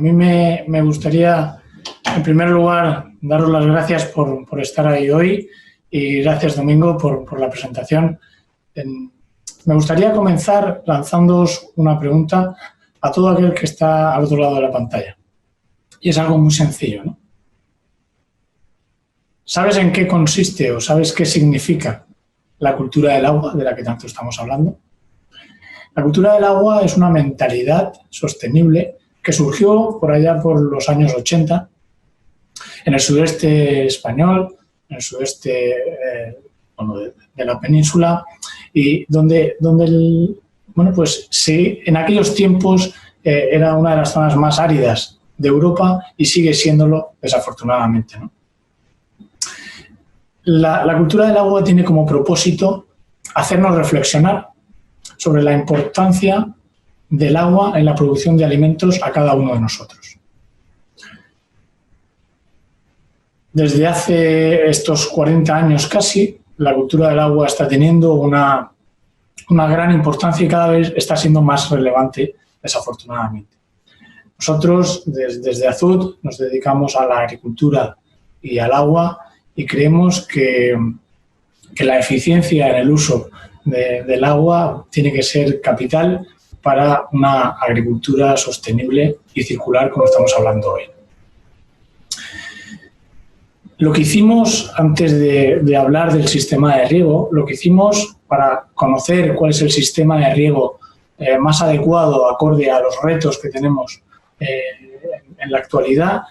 mí me gustaría, en primer lugar, daros las gracias por estar ahí hoy y gracias, Domingo, por la presentación. Me gustaría comenzar lanzándoos una pregunta a todo aquel que está al otro lado de la pantalla. Y es algo muy sencillo, ¿no? ¿Sabes en qué consiste o sabes qué significa la cultura del agua de la que tanto estamos hablando? La cultura del agua es una mentalidad sostenible que surgió por allá por los años 80 en el sudeste español, en el sudeste de la península, y donde en aquellos tiempos era una de las zonas más áridas de Europa y sigue siéndolo, desafortunadamente, ¿no? La cultura del agua tiene como propósito hacernos reflexionar sobre la importancia del agua en la producción de alimentos a cada uno de nosotros. Desde hace estos 40 años casi, la cultura del agua está teniendo una gran importancia y cada vez está siendo más relevante, desafortunadamente. Nosotros, desde Azud, nos dedicamos a la agricultura y al agua y creemos que la eficiencia en el uso del agua tiene que ser capital para una agricultura sostenible y circular, como estamos hablando hoy. Lo que hicimos antes de hablar del sistema de riego, lo que hicimos para conocer cuál es el sistema de riego más adecuado, acorde a los retos que tenemos en la actualidad,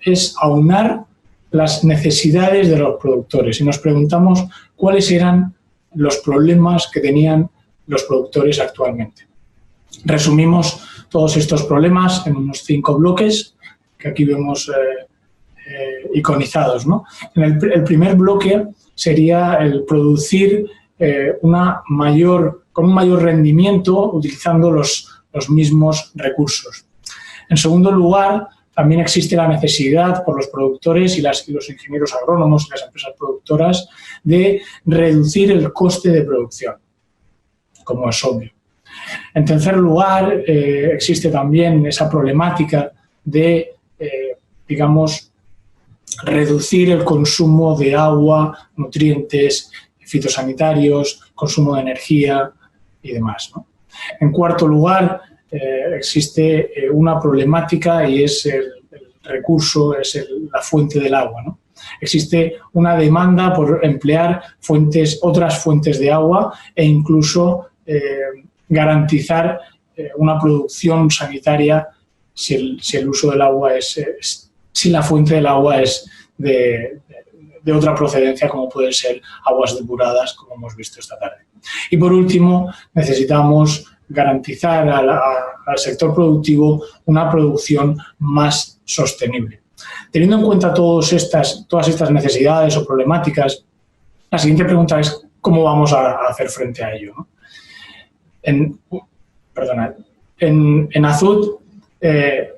es aunar las necesidades de los productores y nos preguntamos cuáles eran los problemas que tenían los productores actualmente. Resumimos todos estos problemas en unos 5 bloques que aquí vemos iconizados, ¿no? El primer bloque sería el producir con un mayor rendimiento utilizando los mismos recursos. En segundo lugar, también existe la necesidad por los productores y los ingenieros agrónomos y las empresas productoras de reducir el coste de producción, como es obvio. En tercer lugar, existe también esa problemática de, reducir el consumo de agua, nutrientes, fitosanitarios, consumo de energía y demás, ¿no? En cuarto lugar, existe una problemática y es el recurso, la fuente del agua, ¿no? Existe una demanda por emplear otras fuentes de agua e incluso garantizar una producción sanitaria si el uso del agua si la fuente del agua es de otra procedencia, como pueden ser aguas depuradas, como hemos visto esta tarde. Y por último, necesitamos garantizar al sector productivo una producción más sostenible. Teniendo en cuenta todas estas necesidades o problemáticas, la siguiente pregunta es ¿cómo vamos a hacer frente a ello, ¿no? En Azud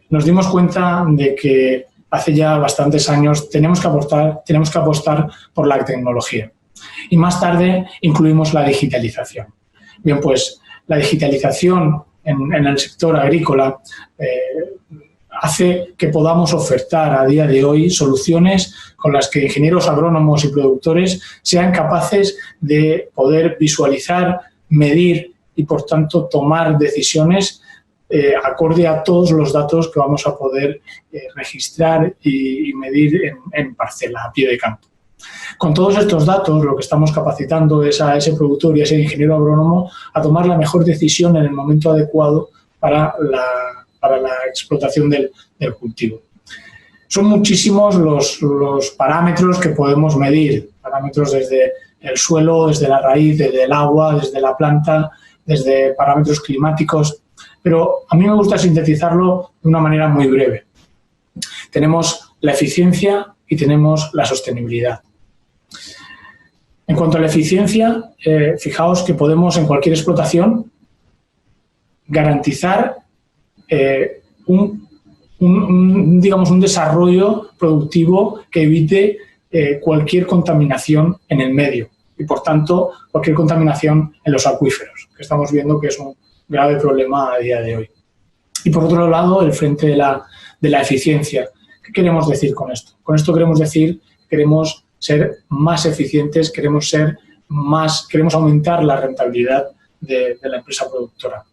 nos dimos cuenta de que hace ya bastantes años tenemos que apostar por la tecnología y más tarde incluimos la digitalización. Bien, pues la digitalización en el sector agrícola hace que podamos ofertar a día de hoy soluciones con las que ingenieros agrónomos y productores sean capaces de poder visualizar, medir y, por tanto, tomar decisiones acorde a todos los datos que vamos a poder registrar y medir en parcela, a pie de campo. Con todos estos datos, lo que estamos capacitando es a ese productor y a ese ingeniero agrónomo a tomar la mejor decisión en el momento adecuado para la explotación del cultivo. Son muchísimos los parámetros que podemos medir, parámetros desde el suelo, desde la raíz, desde el agua, desde la planta, desde parámetros climáticos, pero a mí me gusta sintetizarlo de una manera muy breve. Tenemos la eficiencia y tenemos la sostenibilidad. En cuanto a la eficiencia, fijaos que podemos en cualquier explotación garantizar un desarrollo productivo que evite cualquier contaminación en el medio y, por tanto, cualquier contaminación en los acuíferos, que estamos viendo que es un grave problema a día de hoy. Y por otro lado, el frente de la eficiencia. ¿Qué queremos decir con esto? Con esto queremos decir que queremos ser más eficientes, queremos aumentar la rentabilidad de la empresa productora.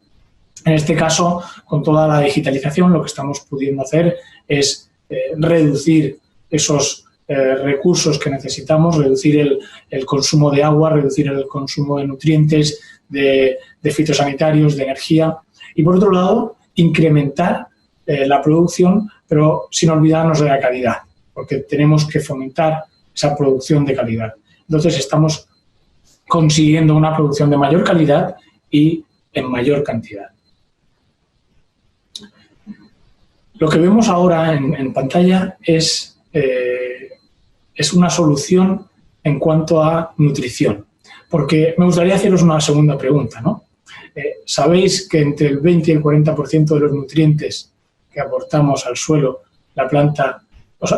En este caso, con toda la digitalización, lo que estamos pudiendo hacer es reducir esos recursos que necesitamos, reducir el consumo de agua, reducir el consumo de nutrientes, de fitosanitarios, de energía y, por otro lado, incrementar la producción, pero sin olvidarnos de la calidad, porque tenemos que fomentar esa producción de calidad. Entonces, estamos consiguiendo una producción de mayor calidad y en mayor cantidad. Lo que vemos ahora en pantalla es una solución en cuanto a nutrición, porque me gustaría haceros una segunda pregunta, ¿no? ¿Sabéis que entre el 20 y el 40% de los nutrientes que aportamos al suelo, la planta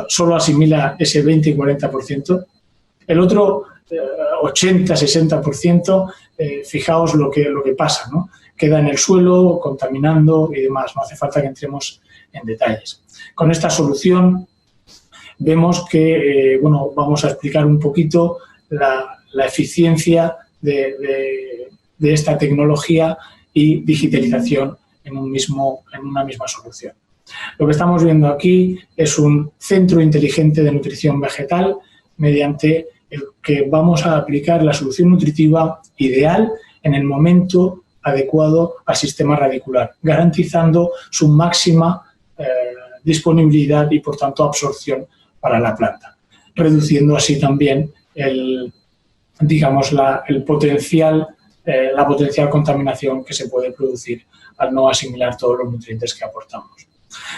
solo asimila ese 20 y 40%? El otro 80-60%, fijaos lo que pasa, ¿no? Queda en el suelo, contaminando y demás. No hace falta que entremos en detalles. Con esta solución vemos que, vamos a explicar un poquito la eficiencia de esta tecnología y digitalización en una misma solución. Lo que estamos viendo aquí es un centro inteligente de nutrición vegetal mediante el que vamos a aplicar la solución nutritiva ideal en el momento adecuado al sistema radicular, garantizando su máxima disponibilidad y, por tanto, absorción para la planta, reduciendo así también la potencial contaminación que se puede producir al no asimilar todos los nutrientes que aportamos.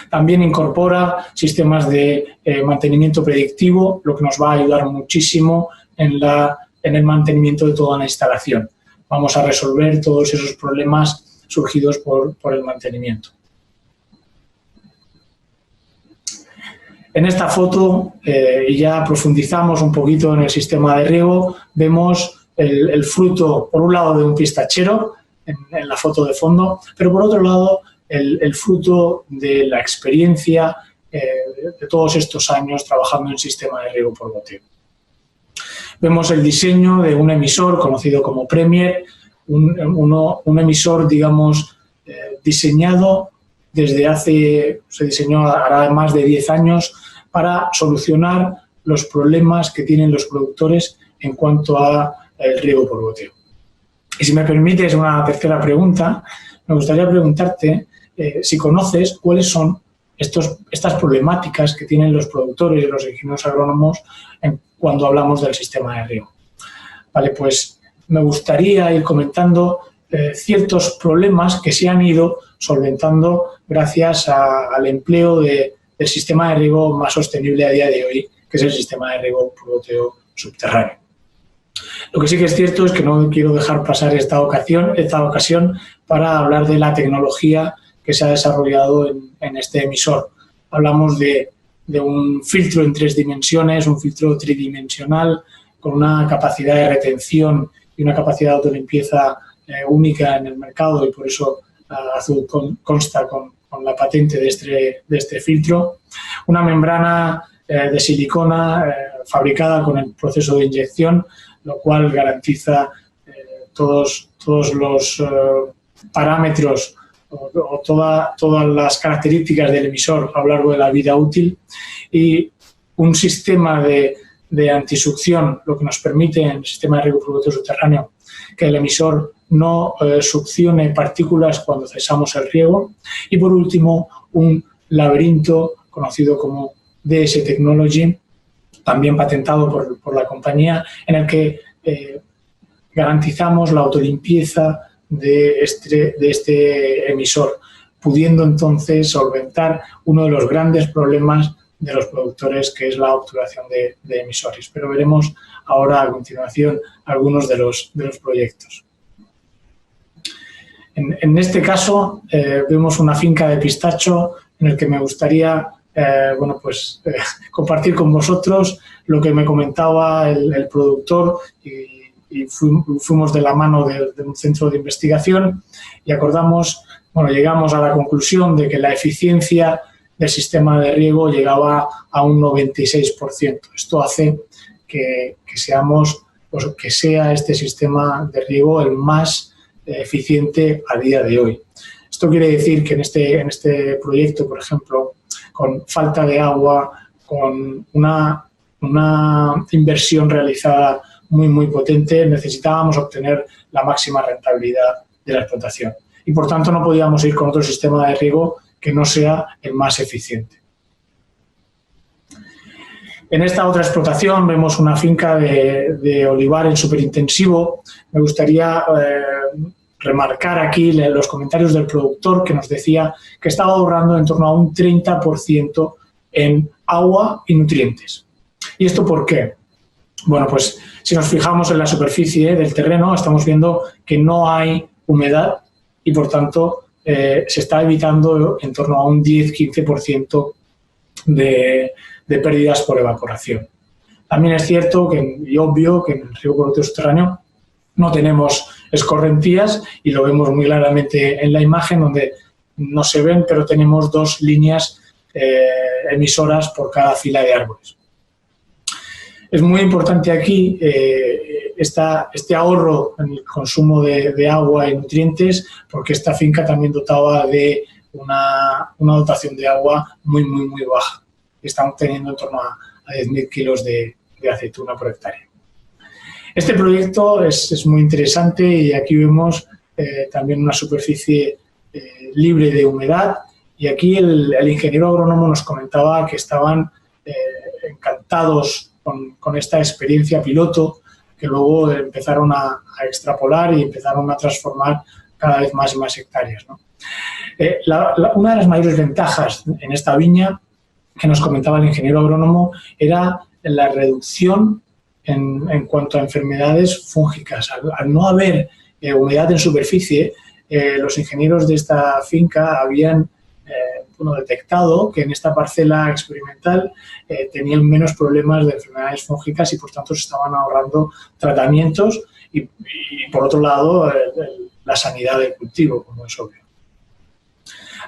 También incorpora sistemas de mantenimiento predictivo, lo que nos va a ayudar muchísimo en el mantenimiento de toda la instalación. Vamos a resolver todos esos problemas surgidos por el mantenimiento. En esta foto, y ya profundizamos un poquito en el sistema de riego, vemos el fruto, por un lado, de un pistachero, en la foto de fondo, pero por otro lado, el fruto de la experiencia de todos estos años trabajando en sistema de riego por goteo. Vemos el diseño de un emisor conocido como Premier, un emisor, digamos, diseñado se diseñó hará más de 10 años para solucionar los problemas que tienen los productores en cuanto a el riego por goteo. Y si me permites una tercera pregunta, me gustaría preguntarte si conoces cuáles son estas problemáticas que tienen los productores y los ingenieros agrónomos cuando hablamos del sistema de riego. Vale, pues me gustaría ir comentando ciertos problemas que se han ido solventando gracias al empleo del sistema de riego más sostenible a día de hoy, que es el sistema de riego por goteo subterráneo. Lo que sí que es cierto es que no quiero dejar pasar esta ocasión para hablar de la tecnología que se ha desarrollado en este emisor. Hablamos de un filtro en 3 dimensiones, un filtro tridimensional con una capacidad de retención y una capacidad de autolimpieza única en el mercado, y por eso Azul consta con la patente de este filtro. Una membrana de silicona fabricada con el proceso de inyección, lo cual garantiza todos los parámetros o todas las características del emisor a lo largo de la vida útil, y un sistema de antisucción, lo que nos permite en el sistema de riego por goteo subterráneo que el emisor no succione partículas cuando cesamos el riego. Y por último, un laberinto conocido como DS Technology, también patentado por la compañía, en el que garantizamos la autolimpieza de este emisor, pudiendo entonces solventar uno de los grandes problemas de los productores, que es la obturación de emisores. Pero veremos ahora a continuación algunos de los proyectos. En este caso vemos una finca de pistacho en el que me gustaría compartir con vosotros lo que me comentaba el productor, y fuimos de la mano de un centro de investigación y acordamos bueno, llegamos a la conclusión de que la eficiencia del sistema de riego llegaba a un 96%. Esto hace que sea este sistema de riego el más eficiente a día de hoy. Esto quiere decir que en este proyecto, por ejemplo, con falta de agua, con una inversión realizada muy potente, necesitábamos obtener la máxima rentabilidad de la explotación. Y, por tanto, no podíamos ir con otro sistema de riego que no sea el más eficiente. En esta otra explotación vemos una finca de olivar en superintensivo. Me gustaría remarcar aquí los comentarios del productor, que nos decía que estaba ahorrando en torno a un 30% en agua y nutrientes. ¿Y esto por qué? Bueno, pues si nos fijamos en la superficie del terreno, estamos viendo que no hay humedad y, por tanto, se está evitando en torno a un 10-15% de pérdidas por evaporación. También es cierto y obvio que en el río Corroteo subterráneo no tenemos escorrentías, y lo vemos muy claramente en la imagen, donde no se ven, pero tenemos 2 líneas emisoras por cada fila de árboles. Es muy importante aquí este ahorro en el consumo de agua y nutrientes, porque esta finca también dotaba de una dotación de agua muy baja. Estamos teniendo en torno a 10.000 kilos de aceituna por hectárea. Este proyecto es muy interesante, y aquí vemos también una superficie libre de humedad, y aquí el ingeniero agrónomo nos comentaba que estaban encantados con esta experiencia piloto, que luego empezaron a extrapolar y empezaron a transformar cada vez más y más hectáreas, ¿no? Una de las mayores ventajas en esta viña que nos comentaba el ingeniero agrónomo era la reducción en cuanto a enfermedades fúngicas. Al no haber humedad en superficie, los ingenieros de esta finca habían detectado que en esta parcela experimental tenían menos problemas de enfermedades fúngicas, y por tanto se estaban ahorrando tratamientos y por otro lado, la sanidad del cultivo, como es obvio.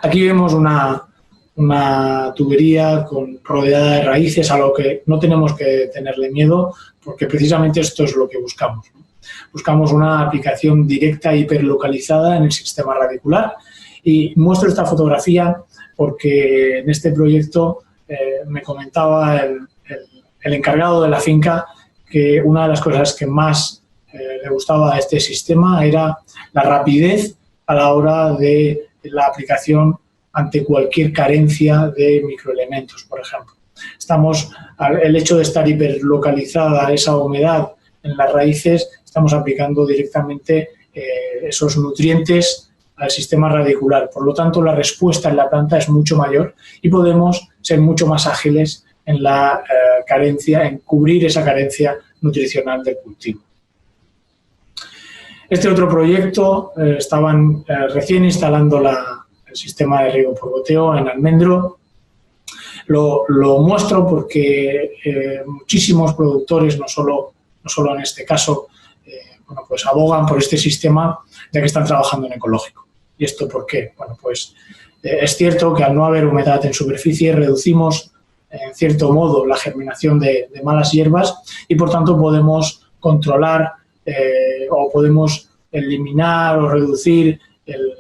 Aquí vemos una tubería rodeada de raíces, a lo que no tenemos que tenerle miedo, porque precisamente esto es lo que buscamos, ¿no? Buscamos una aplicación directa e hiperlocalizada en el sistema radicular, y muestro esta fotografía porque en este proyecto me comentaba el encargado de la finca que una de las cosas que más le gustaba a este sistema era la rapidez a la hora de la aplicación ante cualquier carencia de microelementos, por ejemplo. El hecho de estar hiperlocalizada esa humedad en las raíces, estamos aplicando directamente esos nutrientes al sistema radicular. Por lo tanto, la respuesta en la planta es mucho mayor y podemos ser mucho más ágiles en la en cubrir esa carencia nutricional del cultivo. Este otro proyecto, estaban recién instalando el sistema de riego por goteo en Almendro. Lo muestro porque muchísimos productores, no solo en este caso, pues abogan por este sistema, ya que están trabajando en ecológico. ¿Y esto por qué? Bueno, pues es cierto que al no haber humedad en superficie reducimos, en cierto modo, la germinación de malas hierbas, y por tanto podemos controlar o podemos eliminar o reducir el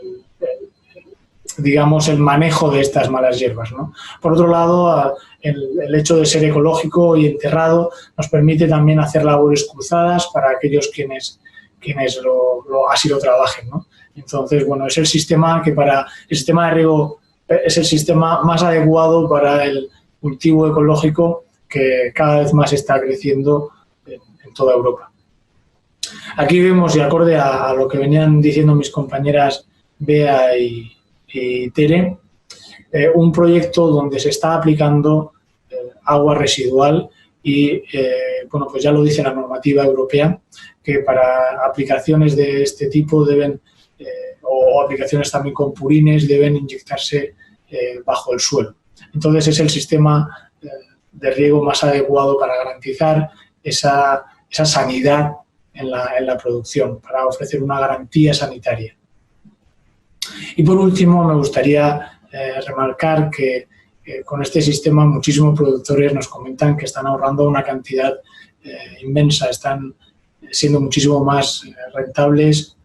manejo de estas malas hierbas, ¿no? Por otro lado, el hecho de ser ecológico y enterrado nos permite también hacer labores cruzadas para aquellos quienes así lo trabajen, ¿no? Entonces, bueno, es el sistema de riego es el sistema más adecuado para el cultivo ecológico, que cada vez más está creciendo en toda Europa. Aquí vemos, y acorde a lo que venían diciendo mis compañeras Bea y Tere, un proyecto donde se está aplicando agua residual y, pues ya lo dice la normativa europea, que para aplicaciones de este tipo o aplicaciones también con purines, deben inyectarse bajo el suelo. Entonces es el sistema de riego más adecuado para garantizar esa sanidad en la producción, para ofrecer una garantía sanitaria. Y por último, me gustaría remarcar que con este sistema muchísimos productores nos comentan que están ahorrando una cantidad inmensa, están siendo muchísimo más rentables.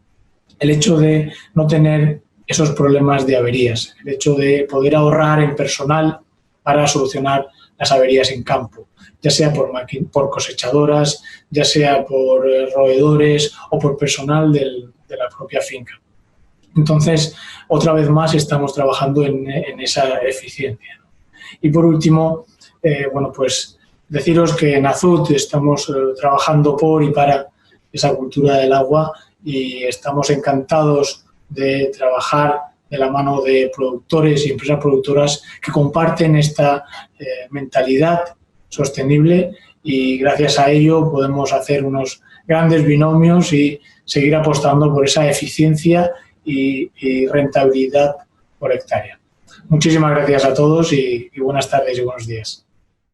El hecho de no tener esos problemas de averías, el hecho de poder ahorrar en personal para solucionar las averías en campo, ya sea por cosechadoras, ya sea por roedores o por personal de la propia finca. Entonces, otra vez más estamos trabajando en esa eficiencia. Y por último, bueno, pues deciros que en Azud estamos trabajando por y para esa cultura del agua y estamos encantados de trabajar de la mano de productores y empresas productoras que comparten esta mentalidad sostenible y gracias a ello podemos hacer unos grandes binomios y seguir apostando por esa eficiencia y rentabilidad por hectárea. Muchísimas gracias a todos y buenas tardes y buenos días.